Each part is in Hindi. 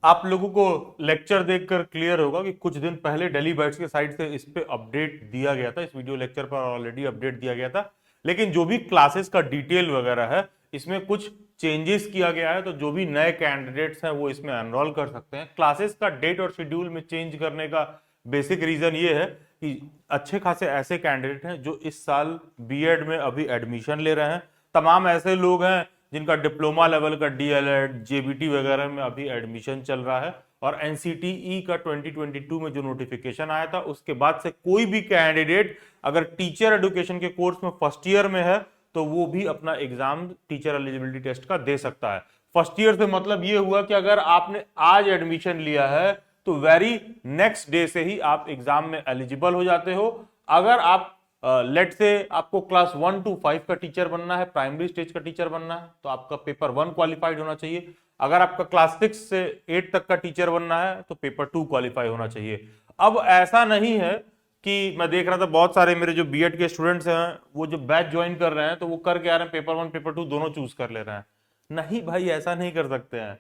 आप लोगों को लेक्चर देखकर क्लियर होगा कि कुछ दिन पहले दिल्ली बाइट्स के साइड से इस पे अपडेट दिया गया था, इस वीडियो लेक्चर पर ऑलरेडी अपडेट दिया गया था। लेकिन जो भी क्लासेस का डिटेल वगैरह है इसमें कुछ चेंजेस किया गया है, तो जो भी नए कैंडिडेट्स हैं वो इसमें एनरोल कर सकते हैं। क्लासेस का डेट और शेड्यूल में चेंज करने का बेसिक रीजन ये है कि अच्छे खासे ऐसे कैंडिडेट हैं जो इस साल बीएड में अभी एडमिशन ले रहे हैं। तमाम ऐसे लोग हैं जिनका डिप्लोमा लेवल का डीएलएड जेबीटी वगैरह में अभी एडमिशन चल रहा है, और एनसीटीई का 2022 में जो नोटिफिकेशन आया था उसके बाद से कोई भी कैंडिडेट अगर टीचर एजुकेशन के कोर्स में फर्स्ट ईयर में है तो वो भी अपना एग्जाम टीचर एलिजिबिलिटी टेस्ट का दे सकता है। फर्स्ट ईयर से मतलब ये हुआ कि अगर आपने आज एडमिशन लिया है तो वेरी नेक्स्ट डे से ही आप एग्जाम में एलिजिबल हो जाते हो। अगर आप लेट से आपको क्लास 1 to 5 का टीचर बनना है, प्राइमरी स्टेज का टीचर बनना है, तो आपका पेपर 1 क्वालिफाइड होना चाहिए। अगर आपका क्लास 6 से 8 तक का टीचर बनना है तो पेपर 2 क्वालिफाई होना चाहिए। अब ऐसा नहीं है कि मैं देख रहा था बहुत सारे मेरे जो बीएड के स्टूडेंट्स हैं वो जो बैच ज्वाइन कर रहे हैं तो वो करके आ रहे हैं पेपर 1 पेपर 2 दोनों चूज कर ले रहे हैं। नहीं भाई, ऐसा नहीं कर सकते हैं।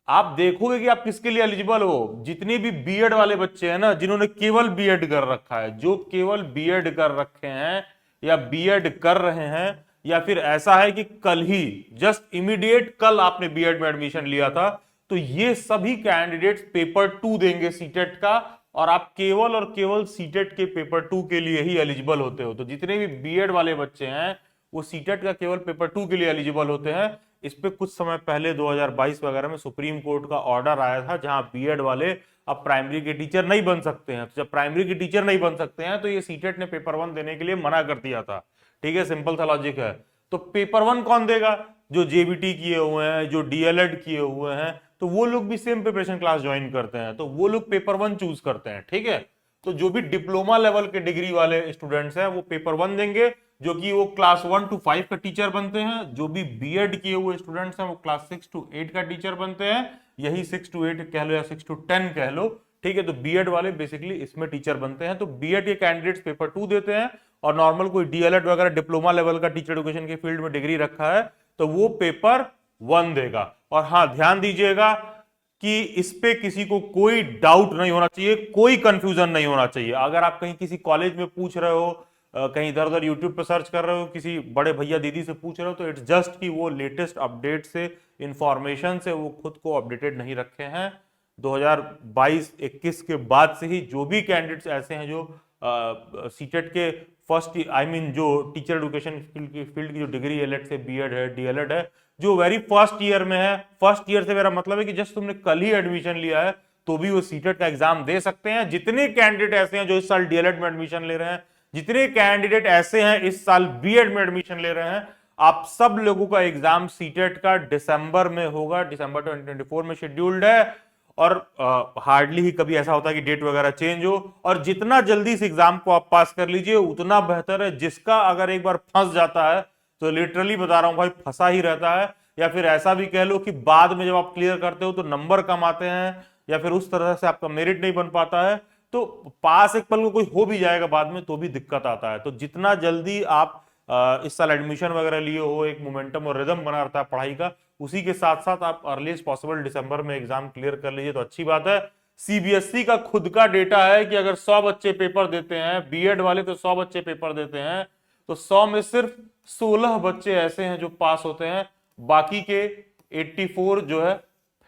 आप देखोगे कि आप किसके लिए एलिजिबल हो। जितने भी बीएड वाले बच्चे हैं ना, जिन्होंने केवल बीएड कर रखा है, जो केवल बीएड कर रखे हैं या बीएड कर रहे हैं, या फिर ऐसा है कि कल ही जस्ट इमीडिएट कल आपने बीएड में एडमिशन लिया था, तो ये सभी कैंडिडेट्स पेपर 2 देंगे सीटेट का, और आप केवल और केवल सीटेट के पेपर 2 के लिए ही एलिजिबल होते हो। तो जितने भी बीएड वाले बच्चे हैं वो सीटेट का केवल पेपर 2 के लिए एलिजिबल होते हैं। इस पे कुछ समय पहले 2022 वगैरह में सुप्रीम कोर्ट का ऑर्डर आया था जहां बीएड वाले अब प्राइमरी के टीचर नहीं बन सकते हैं। तो जब प्राइमरी के टीचर नहीं बन सकते हैं तो ये सीटेट ने पेपर 1 देने के लिए मना कर दिया था। ठीक है, सिंपल सा लॉजिक है। तो पेपर 1 कौन देगा? जो जेबीटी किए हुए हैं, जो डीएलएड किए हुए हैं, तो वो लोग भी सेम प्रिपरेशन क्लास ज्वाइन करते हैं, तो वो लोग पेपर 1 चूज करते हैं। ठीक है, तो जो भी डिप्लोमा लेवल के डिग्री वाले स्टूडेंट्स हैं वो पेपर 1 देंगे, जो कि वो क्लास 1 to 5 का टीचर बनते हैं। जो भी बीएड किए हुए स्टूडेंट्स हैं वो क्लास 6 to 8 का टीचर बनते हैं। यही 6 to 8 कह लो या 6 to 10 कह लो। ठीक है, तो बीएड वाले बेसिकली इसमें टीचर बनते हैं। तो बीएड के कैंडिडेट्स पेपर 2 देते हैं, और नॉर्मल कोई डीएलएड वगैरह डिप्लोमा लेवल का टीचर एजुकेशन के फील्ड में डिग्री रखा है तो वो पेपर 1 देगा। और हाँ, ध्यान दीजिएगा कि इस पे किसी को कोई डाउट नहीं होना चाहिए, कोई कंफ्यूजन नहीं होना चाहिए। अगर आप कहीं किसी कॉलेज में पूछ रहे हो, कहीं इधर उधर यूट्यूब पे सर्च कर रहे हो, किसी बड़े भैया दीदी से पूछ रहे हो, तो इट्स जस्ट कि वो लेटेस्ट अपडेट से इंफॉर्मेशन से वो खुद को अपडेटेड नहीं रखे हैं। 2022-21 के बाद से ही जो भी कैंडिडेट्स ऐसे हैं जो सीटेट के फर्स्ट जो टीचर एजुकेशन फील्ड की जो डिग्री है, लेट से बीएड है डीएलएड है, जो वेरी फर्स्ट ईयर में है, फर्स्ट ईयर से मेरा मतलब है कि जस्ट तुमने कल ही एडमिशन लिया है, तो भी वो सीटेट का एग्जाम दे सकते हैं। जितने कैंडिडेट ऐसे हैं जो इस साल डीएलएड में एडमिशन ले रहे हैं, जितने कैंडिडेट ऐसे हैं इस साल बीएड में एडमिशन ले रहे हैं, आप सब लोगों का एग्जाम सीटेट का दिसंबर में होगा। दिसंबर 2024 में शेड्यूल्ड है, और हार्डली ही कभी ऐसा होता है कि डेट वगैरह चेंज हो। और जितना जल्दी इस एग्जाम को आप पास कर लीजिए उतना बेहतर है। जिसका अगर एक बार फंस जाता है तो लिटरली बता रहा हूं भाई, फंसा ही रहता है। या फिर ऐसा भी कह लो कि बाद में जब आप क्लियर करते हो तो नंबर कम आते हैं, या फिर उस तरह से आपका मेरिट नहीं बन पाता है, तो पास एक पल को कोई हो भी जाएगा बाद में तो भी दिक्कत आता है। तो जितना जल्दी आप इस साल एडमिशन वगैरह लिए हो, एक मोमेंटम और रिदम बना रहता है पढ़ाई का, उसी के साथ साथ आप अर्लीस्ट पॉसिबल दिसंबर में एग्जाम क्लियर कर लीजिए तो अच्छी बात है। सीबीएसई का खुद का डेटा है कि अगर 100 बच्चे पेपर देते हैं, बीएड वाले तो 100 बच्चे पेपर देते हैं, तो 100 में सिर्फ 16 बच्चे ऐसे हैं जो पास होते हैं, बाकी के 84 जो है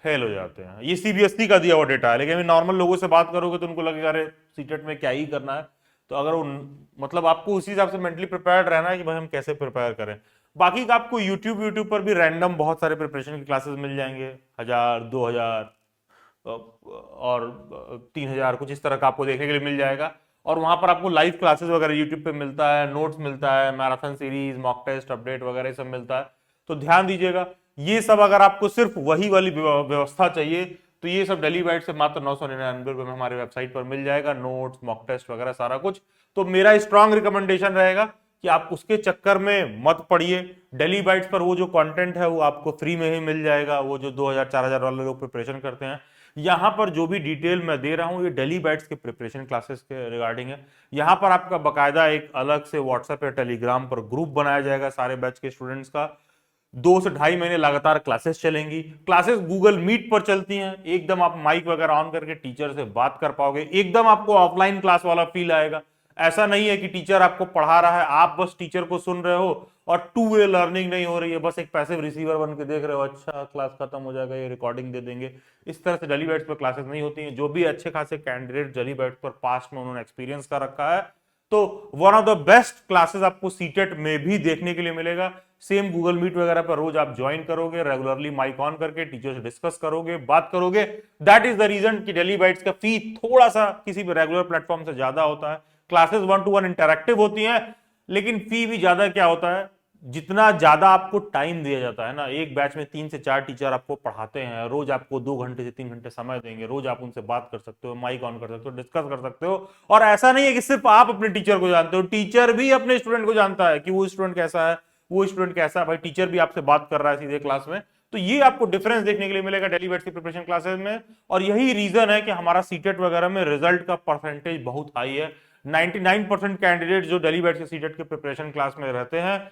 फेल हो जाते हैं। ये सीबीएसई का दिया हुआ डेटा है। लेकिन नॉर्मल लोगों से बात करोगे तो उनको लगेगा अरे सीटेट में क्या ही करना है। तो अगर मतलब आपको उसी हिसाब से मेंटली प्रिपेयर्ड रहना है कि भाई हम कैसे प्रिपेयर करें। बाकी का आपको यूट्यूब पर भी रैंडम बहुत सारे प्रिपरेशन की क्लासेस मिल जाएंगे, 1000 2000 और 3000 कुछ इस तरह का आपको देखने के लिए मिल जाएगा। और वहां पर आपको लाइव क्लासेस वगैरह यूट्यूब पे मिलता है, नोट्स मिलता है, marathon series, mock test update वगैरह सब मिलता है। तो ध्यान दीजिएगा, ये सब अगर आपको सिर्फ वही वाली व्यवस्था चाहिए तो ये सब दिल्ली बाइट से मात्र 999 रुपए में हमारे वेबसाइट पर मिल जाएगा, नोट्स मॉक टेस्ट वगैरह सारा कुछ। तो मेरा स्ट्रांग रिकमेंडेशन रहेगा कि आप उसके चक्कर में मत पड़िए। दिल्ली बाइट्स पर वो जो कंटेंट है वो आपको फ्री में ही मिल जाएगा, वो जो 2000 4000 वाले लोग प्रिपरेशन करते हैं। यहां पर जो भी डिटेल मैं दे रहा हूं ये दिल्ली बाइट्स के प्रिपरेशन क्लासेस के रिगार्डिंग है। यहां पर आपका बकायदा एक अलग से व्हाट्सएप या टेलीग्राम पर ग्रुप बनाया जाएगा सारे बैच के स्टूडेंट्स का, 2 से ढाई महीने लगातार क्लासेस चलेंगी। क्लासेस गूगल मीट पर चलती हैं, एकदम आप माइक वगैरह ऑन करके टीचर से बात कर पाओगे, एकदम आपको ऑफलाइन क्लास वाला फील आएगा। ऐसा नहीं है कि टीचर आपको पढ़ा रहा है, आप बस टीचर को सुन रहे हो और टू वे लर्निंग नहीं हो रही है, बस एक पैसिव रिसीवर बन के देख रहे हो, अच्छा क्लास खत्म हो जाएगा, ये रिकॉर्डिंग दे देंगे। इस तरह से डेली बैट्स पर क्लासेस नहीं होती हैं। जो भी अच्छे खासे कैंडिडेट डेली बैट्स पर पास्ट में उन्होंने एक्सपीरियंस कर रखा है, तो one of the best classes आपको सीटेट में भी देखने के लिए मिलेगा। सेम गूगल मीट वगैरह पर रोज आप ज्वाइन करोगे, रेगुलरली माइक ऑन करके टीचर से डिस्कस करोगे, बात करोगे। दैट इज द रीजन कि डेली बाइट्स का फी थोड़ा सा किसी भी रेगुलर प्लेटफॉर्म से ज्यादा होता है। क्लासेस 1-to-1 इंटरैक्टिव होती हैं, लेकिन फी भी ज्यादा क्या होता है, जितना ज्यादा आपको टाइम दिया जाता है ना, एक बैच में 3 से 4 टीचर आपको पढ़ाते हैं, रोज आपको 2 घंटे से 3 घंटे समय देंगे, रोज आप उनसे बात कर सकते हो, माइक ऑन कर सकते हो, डिस्कस कर सकते हो। और ऐसा नहीं है कि सिर्फ आप अपने टीचर को जानते हो, टीचर भी अपने स्टूडेंट को जानता है कि वो स्टूडेंट कैसा है, वो स्टूडेंट कैसा है। भाई टीचर भी आपसे बात कर रहा है सीधे क्लास में। तो ये आपको डिफरेंस देखने के लिए मिलेगा डेली बैट्स की प्रिपरेशन क्लासेस में। और यही रीजन है कि हमारा सीटेट वगैरह में रिजल्ट का परसेंटेज बहुत हाई है। 99% कैंडिडेट जो डेली बैट्स के सीटेट के प्रिपरेशन क्लास में रहते हैं,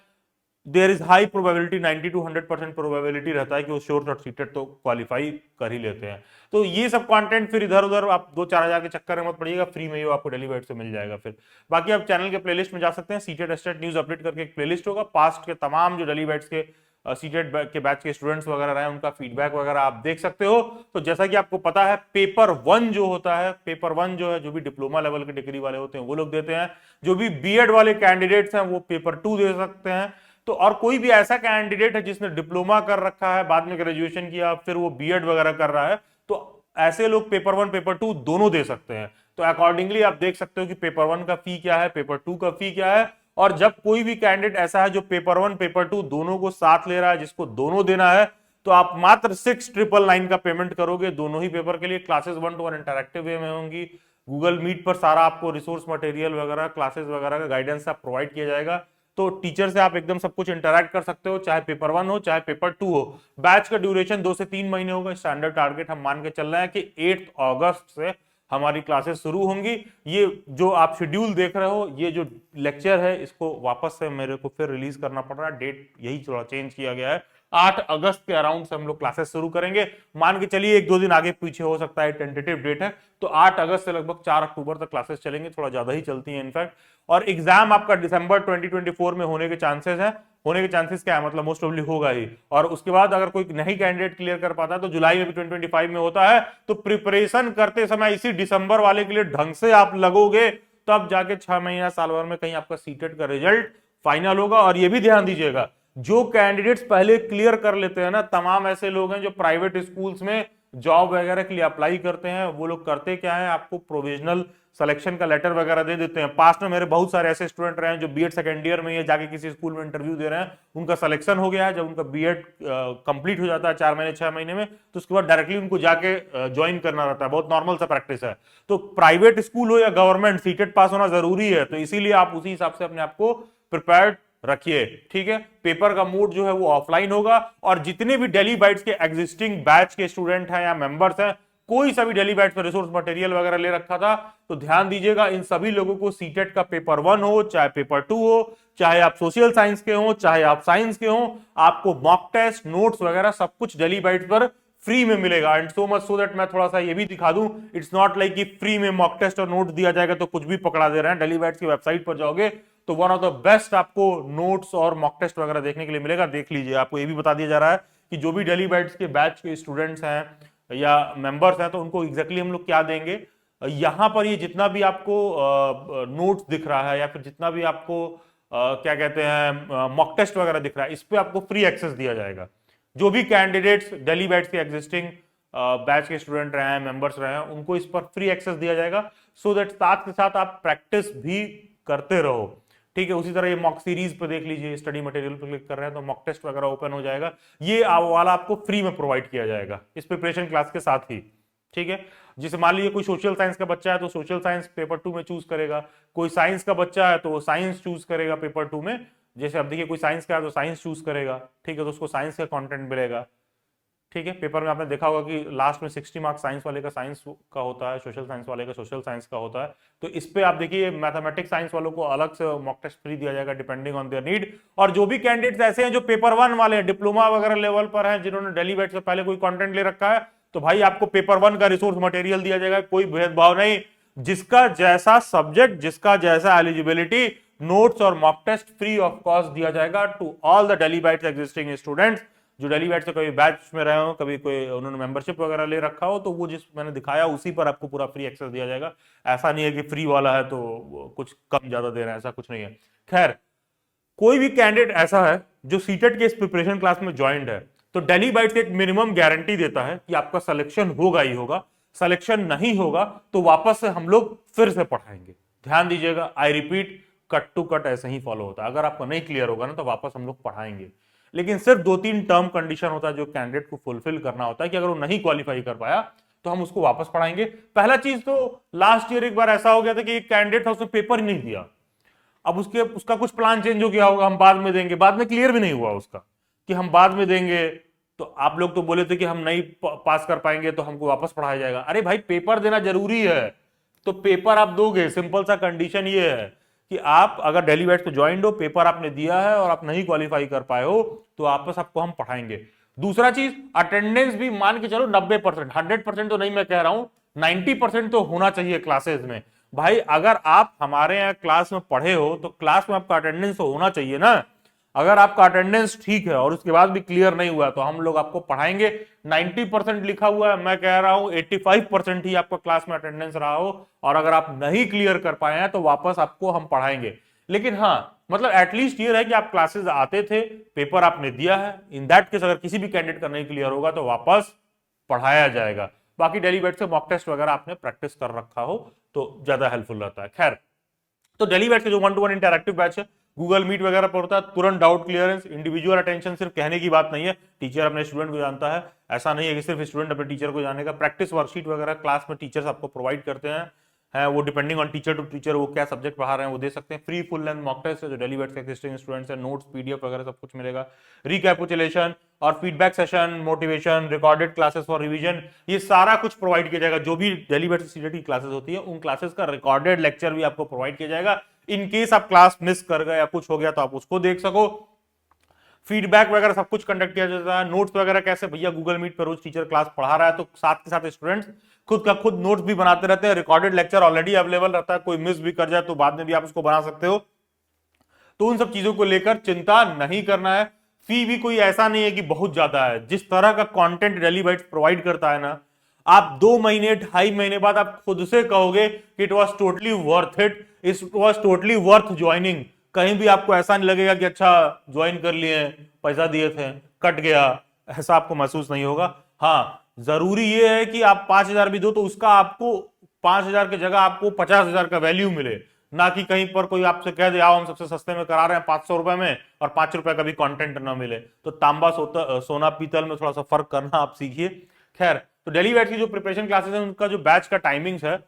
there is high probability, 90 to 100% probability रहता है कि वो श्योर शॉट सीटेट तो क्वालिफाई कर ही लेते हैं। तो ये सब कंटेंट फिर इधर उधर आप 2-4 हजार के चक्कर में मत पड़िएगा, फ्री में ही आपको डेली बैट से मिल जाएगा। फिर बाकी आप चैनल के प्लेलिस्ट में जा सकते हैं, सीटेट एस्टेट न्यूज अपडेट करके एक प्लेलिस्ट होगा, पास्ट के तमाम जो डेली बैट्स के सीटेट के बैच के स्टूडेंट्स वगैरह रहे उनका फीडबैक वगैरह आप देख सकते हो। तो जैसा कि आपको पता है, पेपर 1 जो होता है, पेपर 1 जो है, जो भी डिप्लोमा लेवल के डिग्री वाले होते हैं वो लोग देते हैं, जो भी बीएड वाले कैंडिडेट्स हैं वो पेपर 2 दे सकते हैं। तो और कोई भी ऐसा कैंडिडेट है जिसने डिप्लोमा कर रखा है, बाद में ग्रेजुएशन किया, फिर वो बीएड वगैरह कर रहा है, तो ऐसे लोग पेपर 1 पेपर 2 दोनों दे सकते हैं। तो अकॉर्डिंगली आप देख सकते हो कि पेपर 1 का फी क्या है, पेपर 2 का फी क्या है। और जब कोई भी कैंडिडेट ऐसा है जो पेपर 1 पेपर 2 दोनों को साथ ले रहा है, जिसको दोनों देना है, तो आप मात्र 6,999 का पेमेंट करोगे दोनों ही पेपर के लिए। क्लासेस 1-to-1 इंटरैक्टिव वे में होंगी, गूगल मीट पर सारा आपको रिसोर्स मटेरियल वगैरह, क्लासेस वगैरह का गाइडेंस आप प्रोवाइड किया जाएगा। तो टीचर से आप एकदम सब कुछ इंटरैक्ट कर सकते हो, चाहे पेपर 1 हो चाहे पेपर 2 हो। बैच का ड्यूरेशन 2 से 3 महीने होगा। स्टैंडर्ड टारगेट हम मान के चल रहे हैं कि 8 अगस्त से हमारी क्लासेस शुरू होंगी। ये जो आप शेड्यूल देख रहे हो, ये जो लेक्चर है, इसको वापस से मेरे को फिर रिलीज करना पड़ रहा है, डेट यही थोड़ा चेंज किया गया है। 8 अगस्त के अराउंड से हम लोग क्लासेस शुरू करेंगे। मान के चलिए 1-2 दिन आगे पीछे हो सकता है, टेंटेटिव डेट है। तो 8 अगस्त से लगभग 4 अक्टूबर तक क्लासेस चलेंगे, थोड़ा ज्यादा ही चलती है इनफैक्ट। और एग्जाम आपका दिसंबर 2024 में होने के चांसेस है। होने के चांसेस क्या है, मतलब मोस्ट प्रोबेबली होगा ही। और उसके बाद अगर कोई नहीं कैंडिडेट क्लियर कर पाता है तो जुलाई में भी 2025 में होता है। तो प्रिपरेशन करते समय इसी दिसंबर वाले के लिए ढंग से आप लगोगे, तब जाके 6 महीना साल भर में कहीं आपका सीटेट का रिजल्ट फाइनल होगा। और ये भी ध्यान दीजिएगा, जो कैंडिडेट्स पहले क्लियर कर लेते हैं ना, तमाम ऐसे लोग हैं जो प्राइवेट स्कूल्स में जॉब वगैरह के लिए अप्लाई करते हैं। वो लोग करते क्या है, आपको प्रोविजनल सिलेक्शन का लेटर वगैरह दे देते हैं। पास्ट में मेरे बहुत सारे ऐसे स्टूडेंट रहे हैं जो बीएड सेकेंड ईयर में जाके किसी स्कूल में इंटरव्यू दे रहे हैं, उनका सिलेक्शन हो गया है। जब उनका बीएड कंप्लीट हो जाता है 4 महीने 6 महीने में, तो उसके बाद डायरेक्टली उनको जाके ज्वाइन करना रहता है। बहुत नॉर्मल सा प्रैक्टिस है। तो प्राइवेट स्कूल हो या गवर्नमेंट, सीटेट पास होना जरूरी है। तो इसीलिए आप उसी हिसाब से अपने आप को प्रिपेयर्ड रखिए, ठीक है। पेपर का मोड जो है वो ऑफलाइन होगा। और जितने भी डेली बाइट्स के एग्जिस्टिंग बैच के स्टूडेंट हैं या मेंबर्स हैं, कोई सा भी डेली बैच पर रिसोर्स मटेरियल वगैरह ले रखा था, तो ध्यान दीजिएगा, इन सभी लोगों को सीटेट का पेपर 1 हो चाहे पेपर 2 हो, चाहे आप सोशल साइंस के हो चाहे आप साइंस के हो, आपको मॉक टेस्ट, नोट्स वगैरह सब कुछ डेली बाइट्स पर फ्री में मिलेगा। And so much so that मैं थोड़ा सा ये भी दिखा दूं, इट्स नॉट लाइक कि फ्री में मॉक टेस्ट और नोट्स दिया जाएगा तो कुछ भी पकड़ा दे रहे हैं। डेली बाइट्स की वेबसाइट पर जाओगे तो वन ऑफ द बेस्ट आपको नोट्स और मॉक टेस्ट वगैरह देखने के लिए मिलेगा। देख लीजिए, आपको ये भी बता दिया जा रहा है कि जो भी डेली बाइट्स के बैच के स्टूडेंट्स हैं या मेंबर्स हैं, तो उनको एग्जैक्टली हम लोग क्या देंगे। यहां पर ये जितना भी आपको नोट्स दिख रहा है या फिर जितना भी आपको क्या कहते हैं मॉक टेस्ट वगैरह दिख रहा है, इस पे आपको फ्री एक्सेस दिया जाएगा। जो भी कैंडिडेट्स डेली बैट्स के एग्जिस्टिंग बैच के स्टूडेंट रहे हैं, मेंबर्स रहे हैं, उनको इस पर फ्री एक्सेस दिया जाएगा, सो दैट साथ के साथ आप प्रैक्टिस भी करते रहो, ठीक है। उसी तरह ये मॉक सीरीज पे देख लीजिए, स्टडी मटेरियल पे क्लिक कर रहे हैं तो मॉक टेस्ट वगैरह ओपन हो जाएगा। ये वाला आपको फ्री में प्रोवाइड किया जाएगा इस प्रिपरेशन क्लास के साथ ही, ठीक है। जैसे मान लीजिए कोई सोशल साइंस का बच्चा है तो सोशल साइंस पेपर 2 में चूज करेगा, कोई साइंस का बच्चा है तो वो साइंस चूज करेगा पेपर 2 में। जैसे अब देखिए कोई साइंस का है तो साइंस चूज करेगा, ठीक है, तो उसको साइंस का कंटेंट मिलेगा। ठीक है, पेपर में आपने देखा होगा कि लास्ट में 60 मार्क्स साइंस वाले का साइंस का होता है, सोशल साइंस वाले का सोशल साइंस का होता है। तो इस पे आप देखिए मैथमेटिक्स साइंस वालों को अलग से मॉक टेस्ट फ्री दिया जाएगा डिपेंडिंग ऑन देयर नीड। और जो भी कैंडिडेट्स ऐसे हैं जो पेपर 1 वाले हैं, डिप्लोमा वगैरह लेवल पर हैं, जिन्होंने डेली बैच से पहले कोई कंटेंट ले रखा है, तो भाई आपको पेपर 1 का रिसोर्स मटेरियल दिया जाएगा, कोई भेदभाव नहीं। जिसका जैसा सब्जेक्ट, जिसका जैसा एलिजिबिलिटी, नोट्स और mock test free of cost दिया जाएगा to all the daily batch existing students जो डेली बैच से कभी बैच में रहे हो, कभी कोई उन्होंने मेंबरशिप वगैरह ले रखा हो, तो वो जिस मैंने दिखाया उसी पर आपको पूरा फ्री एक्सेस दिया जाएगा। ऐसा नहीं है कि फ्री वाला है तो कुछ कम ज्यादा दे रहे हैं, ऐसा कुछ नहीं है। खैर, कोई भी कैंडिडेट ऐसा है जो सीटेट के इस प्रिपरेशन क्लास में ज्वाइंट है, तो डेली बाइट्स एक मिनिमम गारंटी देता है कि आपका सिलेक्शन होगा ही होगा। सिलेक्शन नहीं होगा तो वापस से हम लोग फिर से पढ़ाएंगे। ध्यान दीजिएगा, I repeat, cut to cut ऐसे ही फॉलो होता है। अगर आपको नहीं क्लियर होगा ना तो वापस हम लोग पढ़ाएंगे, लेकिन सिर्फ 2-3 टर्म कंडीशन होता है जो कैंडिडेट को फुलफिल करना होता है कि अगर वो नहीं क्वालिफाई कर पाया तो हम उसको वापस पढ़ाएंगे। पहला चीज तो लास्ट ईयर एक बार ऐसा हो गया था कि एक कैंडिडेट था, उसने पेपर ही नहीं दिया। अब उसका कुछ प्लान चेंज हो गया होगा, हम बाद में देंगे, बाद में क्लियर भी नहीं हुआ उसका कि हम बाद में देंगे। तो आप लोग तो बोले थे कि हम नहीं पास कर पाएंगे तो हमको वापस पढ़ाया जाएगा। अरे भाई, पेपर देना जरूरी है तो पेपर आप दोगे। सिंपल सा कंडीशन ये है कि आप अगर डेली बैच पे ज्वाइंट हो, पेपर आपने दिया है और आप नहीं क्वालिफाई कर पाए हो, तो वापस आपको हम पढ़ाएंगे। दूसरा चीज, अटेंडेंस भी मान के चलो 90%, 100% तो नहीं मैं कह रहा हूं, 90% तो होना चाहिए क्लासेस में। भाई अगर आप हमारे यहाँ क्लास में पढ़े हो तो क्लास में आपका अटेंडेंस तो होना चाहिए ना। अगर आपका अटेंडेंस ठीक है और उसके बाद भी क्लियर नहीं हुआ तो हम लोग आपको पढ़ाएंगे। 90% लिखा हुआ है, मैं कह रहा हूं 85% ही आपका क्लास में अटेंडेंस रहा हो, और अगर आप नहीं क्लियर कर पाए हैं तो वापस आपको हम पढ़ाएंगे। लेकिन हाँ, मतलब एटलीस्ट ये है कि आप क्लासेस आते थे, पेपर आपने दिया है। इन दैट केस अगर किसी भी कैंडिडेट का नहीं क्लियर होगा तो वापस पढ़ाया जाएगा। बाकी डेली बैच से मॉक टेस्ट वगैरह आपने प्रैक्टिस कर रखा हो तो ज्यादा हेल्पफुल रहता है। खैर, तो डेली बैच के जो 1-to-1 इंटरैक्टिव बैच है, गूगल मीट वगैरह पर होता है, तुरंत डाउट क्लियरेंस, इंडिविजुअल अटेंशन, सिर्फ कहने की बात नहीं है, टीचर अपने स्टूडेंट को जानता है। ऐसा नहीं है कि सिर्फ स्टूडेंट अपने टीचर को जानेगा। प्रैक्टिस वर्कशीट वगैरह क्लास में टीचर्स आपको प्रोवाइड करते हैं, वो depending on teacher to teacher वो क्या सब्जेक्ट पढ़ा रहे हैं वो दे सकते हैं। Free full length mock test है जो डेली बैच के एग्जिस्टिंग स्टूडेंट्स हैं, नोट्स पीडीएफ वगैरह सब कुछ मिलेगा। रिकैपिचुलेशन और feedback session, motivation, recorded classes for revision, ये सारा कुछ प्रोवाइड किया जाएगा। जो भी डेली बैच सीटेट की क्लासेस होती है उन क्लासेस का रिकॉर्डेड लेक्चर भी आपको प्रोवाइड किया जाएगा। इन केस आप क्लास मिस कर गए या कुछ हो गया तो आप उसको देख सको। फीडबैक वगैरह सब कुछ कंडक्ट किया जाता है। नोट्स वगैरह कैसे, भैया गूगल मीट पर रोज टीचर क्लास पढ़ा रहा है तो साथ के साथ स्टूडेंट्स खुद का खुद नोट्स भी बनाते रहते हैं। रिकॉर्डेड लेक्चर ऑलरेडी अवेलेबल रहता है, कोई मिस भी कर जाए तो बाद में भी आप उसको बना सकते हो। तो उन सब चीजों को लेकर चिंता नहीं करना है। फी भी कोई ऐसा नहीं है कि बहुत ज्यादा है। जिस तरह का कंटेंट डेली बाइट्स प्रोवाइड करता है ना, आप 2 महीने 2.5 महीने बाद आप खुद से कहोगे कि it was totally worth it, it was totally worth joining. कहीं भी आपको ऐसा नहीं लगेगा कि अच्छा ज्वाइन कर लिए, पैसा दिए थे, कट गया, ऐसा आपको महसूस नहीं होगा। हाँ, जरूरी ये है कि आप 5,000 भी दो तो उसका आपको 5,000 की जगह आपको 50,000 का वैल्यू मिले, ना कि कहीं पर कोई आपसे कह दे आओ हम सबसे सस्ते में करा रहे हैं 500 रुपए में और 5 रुपए का भी कंटेंट ना मिले। तो तांबा सोना पीतल में थोड़ा सा फर्क करना आप सीखिए। खैर, तो डेली बैच की जो प्रिपरेशन क्लासेस है उनका जो बैच का टाइमिंग्स है,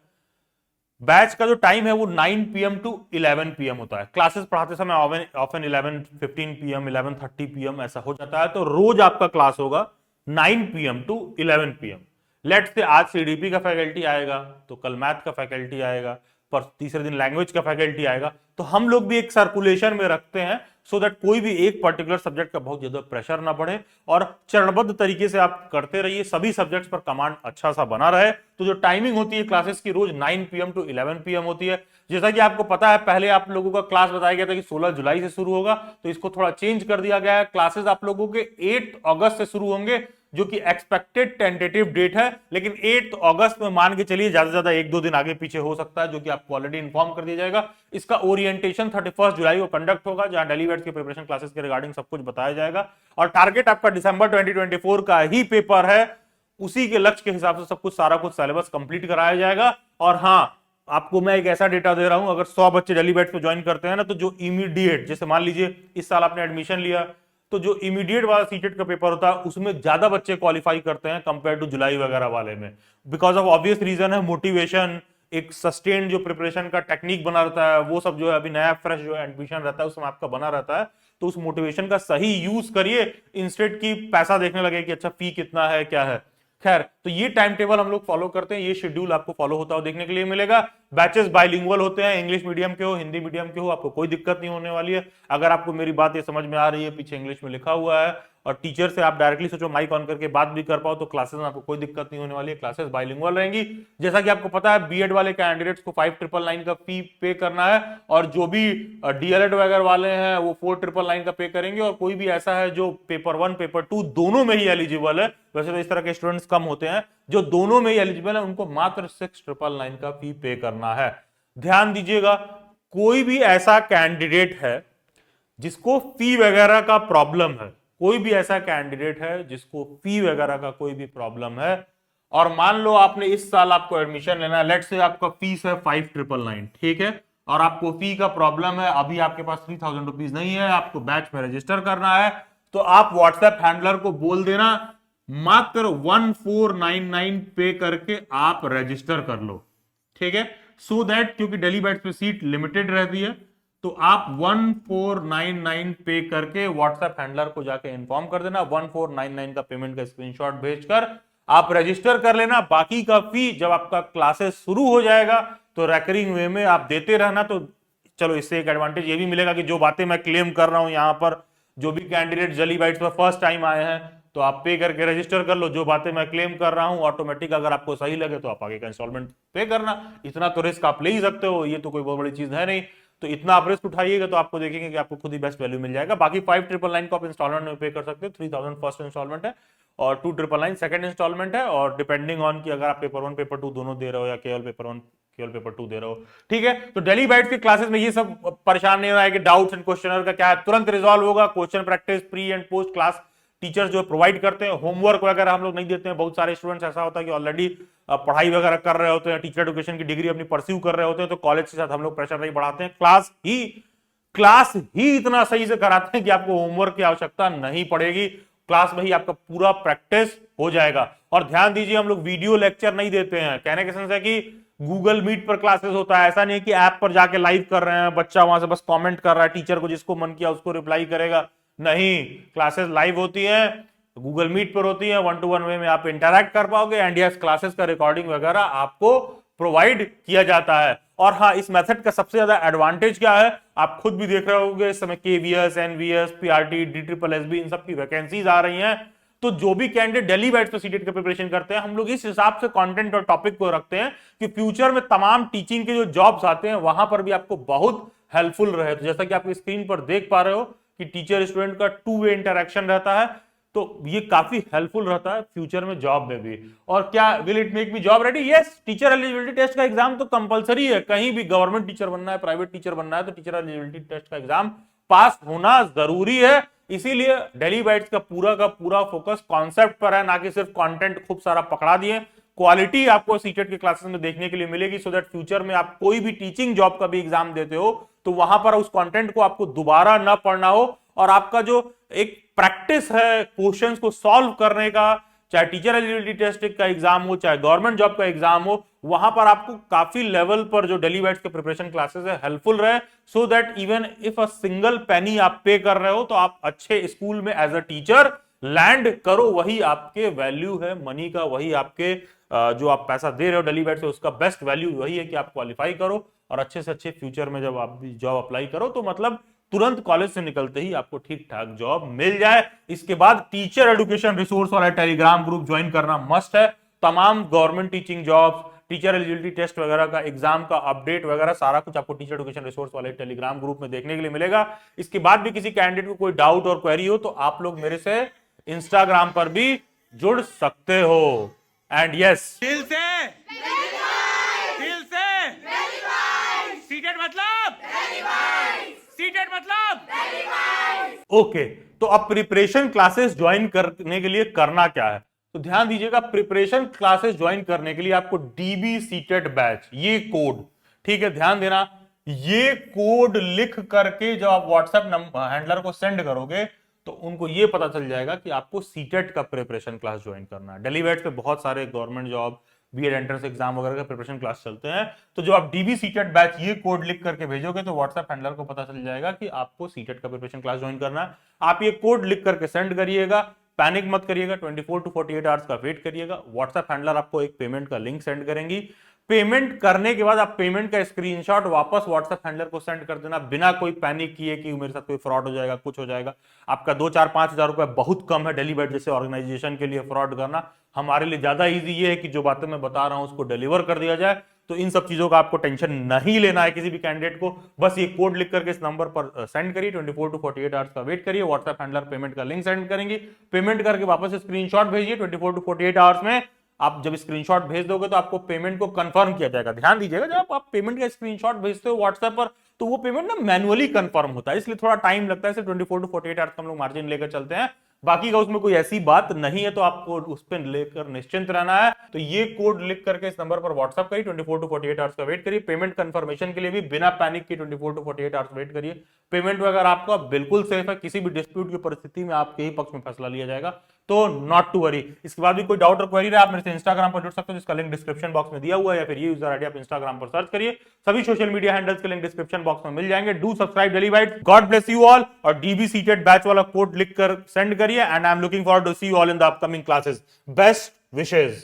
बैच का जो टाइम है वो 9 PM to 11 PM होता है। क्लासेस पढ़ाते समय ऑफन 11:15 PM 11:30 PM ऐसा हो जाता है। तो रोज आपका क्लास होगा 9 PM to 11 PM। Let's say आज सीडीपी का फैकल्टी आएगा तो कल मैथ का फैकल्टी आएगा, पर तीसरे दिन लैंग्वेज का फैकल्टी आएगा। तो हम लोग भी एक सर्कुलेशन में रखते हैं सो दैट कोई भी एक पर्टिकुलर सब्जेक्ट का बहुत ज्यादा प्रेशर ना बढ़े और चरणबद्ध तरीके से आप करते रहिए, सभी सब्जेक्ट्स पर कमांड अच्छा सा बना रहे। तो जो टाइमिंग होती है क्लासेस की रोज 9 PM to 11 PM होती है। जैसा कि आपको पता है पहले आप लोगों का क्लास बताया गया था कि 16 जुलाई से शुरू होगा, तो इसको थोड़ा चेंज कर दिया गया है। क्लासेस आप लोगों के 8 अगस्त से शुरू होंगे जो कि एक्सपेक्टेड टेंटेटिव डेट है, लेकिन 8 अगस्त में मान के चलिए, ज्यादा से ज्यादा 1-2 दिन आगे पीछे हो सकता है, जो कि आपको ऑलरेडी इन्फॉर्म कर दिया जाएगा। इसका ओरिएंटेशन 31 जुलाई को कंडक्ट होगा जहां डेली बैच के प्रिपरेशन क्लासेस के रिगार्डिंग सब कुछ बताया जाएगा। और टारगेट आपका दिसंबर 2024 का ही पेपर है, उसी के लक्ष्य के हिसाब से सब कुछ सारा कुछ सिलेबस कंप्लीट कराया जाएगा। और हाँ, आपको मैं एक ऐसा डेटा दे रहा हूं, अगर 100 बच्चे डेली बैच पे ज्वाइन करते हैं ना, तो जो इमीडिएट, जैसे मान लीजिए इस साल आपने एडमिशन लिया तो जो इमीडिएट वाला सीटेट का पेपर होता है उसमें ज्यादा बच्चे क्वालिफाई करते हैं कंपेयर टू जुलाई वगैरह वाले में। बिकॉज ऑफ ऑब्वियस रीजन है, मोटिवेशन, एक सस्टेन जो प्रिपरेशन का टेक्निक बना रहता है वो सब जो है, अभी नया फ्रेश जो एडमिशन रहता है उसमें आपका बना रहता है। तो उस मोटिवेशन का सही यूज करिए, इंस्टेड की पैसा देखने लगे कि अच्छा फी कितना है क्या है। खैर, तो ये टाइम टेबल हम लोग फॉलो करते हैं, ये शेड्यूल आपको फॉलो होता हुआ देखने के लिए मिलेगा। बैचेस बाइलिंगुअल होते हैं, इंग्लिश मीडियम के हो हिंदी मीडियम के हो, आपको कोई दिक्कत नहीं होने वाली है। अगर आपको मेरी बात ये समझ में आ रही है, पीछे इंग्लिश में लिखा हुआ है और टीचर से आप डायरेक्टली सोचो माइक ऑन करके बात भी कर पाओ, तो क्लासेस में आपको कोई दिक्कत नहीं होने वाली है, क्लासेस बाइलिंगुअल रहेंगी। जैसा कि आपको पता है बीएड वाले कैंडिडेट्स को 5999 का फी पे करना है, और जो भी डीएलएड वगैरह वाले हैं वो 4999 का पे करेंगे, और कोई भी ऐसा है जो पेपर 1 पेपर 2 दोनों में ही एलिजिबल है, वैसे तो इस तरह के स्टूडेंट्स कम होते हैं, जो दोनों में ही एलिजिबल है उनको मात्र 6999 का फी पे करना है। ध्यान दीजिएगा, कोई भी ऐसा कैंडिडेट है जिसको फी वगैरह का प्रॉब्लम है, कोई भी ऐसा कैंडिडेट है जिसको फी वगैरह का कोई भी प्रॉब्लम है, और मान लो आपने इस साल आपको एडमिशन लेना है, लेट्स से आपका फीस है 5999, ठीक है, और आपको फी का प्रॉब्लम है, अभी आपके पास 3000 रुपीज नहीं है, आपको बैच में रजिस्टर करना है, तो आप व्हाट्सएप हैंडलर को बोल देना मात्र 1499 पे करके आप रजिस्टर कर लो, ठीक है, सो दैट, क्योंकि डेली बैच पे सीट लिमिटेड रहती है, तो आप 1499 पे करके व्हाट्सएप हैंडलर को जाके इन्फॉर्म कर देना, 1499 का पेमेंट का स्क्रीनशॉट भेजकर आप रजिस्टर कर लेना। बाकी का फी जब आपका क्लासेस शुरू हो जाएगा तो रेकरिंग वे में आप देते रहना। तो चलो, इससे एक एडवांटेज ये भी मिलेगा कि जो बातें मैं क्लेम कर रहा हूं यहां पर, जो भी कैंडिडेट जली बाइट्स पर फर्स्ट टाइम आए हैं, तो आप पे करके रजिस्टर कर लो, जो बातें मैं क्लेम कर रहा हूं ऑटोमेटिक अगर आपको सही लगे तो आप आगे का इंस्टॉलमेंट पे करना, इतना तो रिस्क आप ले ही सकते हो, ये तो कोई बहुत बड़ी चीज है नहीं, तो इतना आप रिस्क उठाइएगा तो आपको देखेंगे कि आपको खुद ही बेस्ट वैल्यू मिल जाएगा। बाकी 5999 को आप इंस्टॉलमेंट में पे कर सकते हो, 3000 फर्स्ट इंस्टॉलमेंट है और 2999 सेकंड इंस्टॉलमेंट है, और डिपेंडिंग ऑन कि अगर आप पेपर 1 पेपर 2 दोनों दे रहे हो या केवल पेपर 1 केवल पेपर 2 दे रहे हो, ठीक है। तो डेली बाइट्स की क्लासेस में ये सब परेशान नहीं हो रहा है कि डाउट्स एंड क्वेश्चनर का क्या है, तुरंत रिजॉल्व होगा। Question practice pre and post class teachers जो प्रोवाइड करते हैं, होमवर्क वगैरह हम लोग नहीं देते हैं। बहुत सारे स्टूडेंट्स ऐसा होता है कि ऑलरेडी पढ़ाई वगैरह कर रहे होते हैं, टीचर एजुकेशन की डिग्री अपनी परस्यू कर रहे होते हैं, तो कॉलेज के साथ हम लोग प्रेशर नहीं बढ़ाते हैं, क्लास ही इतना सही से कराते हैं कि आपको होमवर्क की आवश्यकता नहीं पड़ेगी, क्लास में ही आपका पूरा प्रैक्टिस हो जाएगा। और ध्यान दीजिए, हम लोग वीडियो लेक्चर नहीं देते हैं, कहने का सेंस है कि गूगल मीट पर क्लासेस होता है, ऐसा नहीं है कि ऐप पर जाके लाइव कर रहे हैं, बच्चा वहां से बस कमेंट कर रहा है, टीचर को जिसको मन किया उसको रिप्लाई करेगा, नहीं, क्लासेस लाइव होती है, गूगल मीट पर होती है, 1-to-1 वे में आप इंटरैक्ट कर पाओगे, एंड यस क्लासेस का रिकॉर्डिंग वगैरह आपको प्रोवाइड किया जाता है। और हाँ, इस मेथड का सबसे ज्यादा एडवांटेज क्या है, आप खुद भी देख रहे होंगे इस समय केवीएस, एनवीएस, पीआरटी, डीट्रिपलएसबी, इन सब की वैकेंसीज आ रही हैं, तो जो भी कैंडिडेट डेली बैच पे सीटेट की प्रिपरेशन करते हैं, हम लोग इस हिसाब से कंटेंट और टॉपिक को रखते हैं कि फ्यूचर में तमाम टीचिंग के जो जॉब्स आते हैं वहां पर भी आपको बहुत हेल्पफुल रहे। तो जैसा कि आप स्क्रीन पर देख पा रहे हो कि टीचर स्टूडेंट का 2 वे इंटरेक्शन रहता है, तो ये काफी हेल्पफुल रहता है फ्यूचर में जॉब में भी। और क्या will it make me job ready? Yes, teacher eligibility test का एग्जाम तो कंपलसरी है, कहीं भी गवर्नमेंट टीचर बनना है, प्राइवेट टीचर बनना है, तो टीचर एलिजिबिलिटी टेस्ट का एग्जाम पास होना जरूरी है। इसीलिए डेली बाइट्स का पूरा फोकस कॉन्सेप्ट पर है, ना कि सिर्फ कंटेंट खूब सारा पकड़ा दिए। क्वालिटी आपको सीटेट के क्लासेस में देखने के लिए मिलेगी, सो दैट फ्यूचर में आप कोई भी टीचिंग जॉब का भी एग्जाम देते हो तो वहां पर उस कंटेंट को आपको दोबारा ना पढ़ना हो, और आपका जो एक प्रैक्टिस है क्वेश्चंस को सॉल्व करने का, चाहे टीचर एलिजिबिलिटी टेस्ट का एग्जाम हो, चाहे गवर्नमेंट जॉब का एग्जाम हो, वहां पर आपको काफी लेवल पर जो डेली बैट्स के प्रिपरेशन क्लासेस है हेल्पफुल रहे, so that even if a single penny आप पे कर रहे हो तो आप अच्छे स्कूल में एज अ टीचर लैंड करो, वही आपके वैल्यू है मनी का, वही आपके जो आप पैसा दे रहे हो डेली बैट से उसका बेस्ट वैल्यू वही है कि आप क्वालिफाई करो और अच्छे से अच्छे फ्यूचर में जब आप जॉब अप्लाई करो तो मतलब तुरंत कॉलेज से निकलते ही आपको ठीक ठाक जॉब मिल जाए। इसके बाद टीचर एजुकेशन रिसोर्स वाला टेलीग्राम ग्रुप ज्वाइन करना मस्ट है। तमाम government teaching jobs, teacher eligibility test वगैरह का एग्जाम का अपडेट वगैरह सारा कुछ आपको टीचर एजुकेशन रिसोर्स वाले टेलीग्राम ग्रुप में देखने के लिए मिलेगा। इसके बाद भी किसी कैंडिडेट को कोई डाउट और क्वेरी हो तो आप लोग मेरे से इंस्टाग्राम पर भी जुड़ सकते हो। एंड यस, सीटेट मतलब ओके। तो अब प्रिपरेशन क्लासेस ज्वाइन करने के लिए करना क्या है, तो ध्यान दीजिएगा, प्रिपरेशन क्लासेस ज्वाइन करने के लिए आपको डीबी सीटेट बैच, ये कोड, ठीक है, ध्यान देना, ये कोड लिख करके जब आप व्हाट्सएप नंबर हैंडलर को सेंड करोगे तो उनको ये पता चल जाएगा कि आपको सीटेट का प्रिपरेशन क्लास ज्वाइन करना है। डेली बैच पे बहुत सारे government job, B Ed entrance exam वगैरह का प्रिपरेशन क्लास चलते हैं। तो जब आप डीबी सीटेट बैच ये कोड लिख करके भेजोगे तो व्हाट्सएप हैंडलर को पता चल जाएगा कि आपको सीटेट का प्रिपरेशन क्लास ज्वाइन करना है। आप ये कोड लिख करके सेंड करिएगा, पैनिक मत करिएगा, 24 to 48 आवर्स का वेट करिएगा। व्हाट्सएप हैंडलर आपको एक पेमेंट का लिंक सेंड करेंगी। पेमेंट करने के बाद आप पेमेंट का स्क्रीनशॉट वापस व्हाट्सएप हैंडलर को सेंड कर देना, बिना कोई पैनिक किए कि मेरे साथ कोई फ्रॉड हो जाएगा, कुछ हो जाएगा। आपका 2-4-5 हज़ार रुपए बहुत कम है डेली बैच जैसे ऑर्गेनाइजेशन के लिए फ्रॉड करना। हमारे लिए ज्यादा इजी ये है कि जो बातें मैं बता रहा हूं उसको डिलीवर कर दिया जाए। तो इन सब चीजों का आपको टेंशन नहीं लेना है किसी भी कैंडिडेट को। बस ये कोड लिख करके इस नंबर पर सेंड करिए, 24 to 48 आवर्स का वेट करिए, व्हाट्सएप हैंडलर पेमेंट का लिंक सेंड करेंगे, पेमेंट करके वापस स्क्रीनशॉट भेजिए। 24 to 48 आवर्स में आप जब स्क्रीनशॉट भेज दोगे तो आपको पेमेंट को कंफर्म किया जाएगा। ध्यान दीजिएगा, जब आप पेमेंट का स्क्रीनशॉट भेजते हो व्हाट्सएप पर तो वो पेमेंट ना मैनुअली कंफर्म होता है, इसलिए थोड़ा टाइम लगता है। 24 to 48 आवर्स हम लोग मार्जिन लेकर चलते हैं। बाकी का उसमें कोई ऐसी बात नहीं है, तो आपको उस पर लेकर निश्चिंत रहना है। तो ये कोड लिख करके इस नंबर पर व्हाट्सएप करिए, 24 to 48 आवर्स का वेट करिए। पेमेंट कंफर्मेशन के लिए भी बिना पैनिक के 24 to 48 आवर्स वेट करिए। पेमेंट वगैरह आपका बिल्कुल सेफ है, किसी भी डिस्प्यूट की परिस्थिति में आपके ही पक्ष में फैसला लिया जाएगा, तो नॉट टू वरी। इसके बाद भी कोई डाउट और क्वेरी रहे आप मेरे से इंस्टाग्राम पर जुड़ सकते हो, जिसका लिंक डिस्क्रिप्शन बॉक्स में दिया हुआ है, या फिर ये यूजर आईडी आप इंस्टाग्राम पर सर्च करिए। सभी सोशल मीडिया हैंडल्स के लिंक डिस्क्रिप्शन बॉक्स में मिल जाएंगे। Do subscribe Daily Bytes. God bless you all. और डीबी सीटेट बैच वाला कोड लिखकर सेंड करिए, and I am looking forward to see you all in the upcoming classes. Best wishes.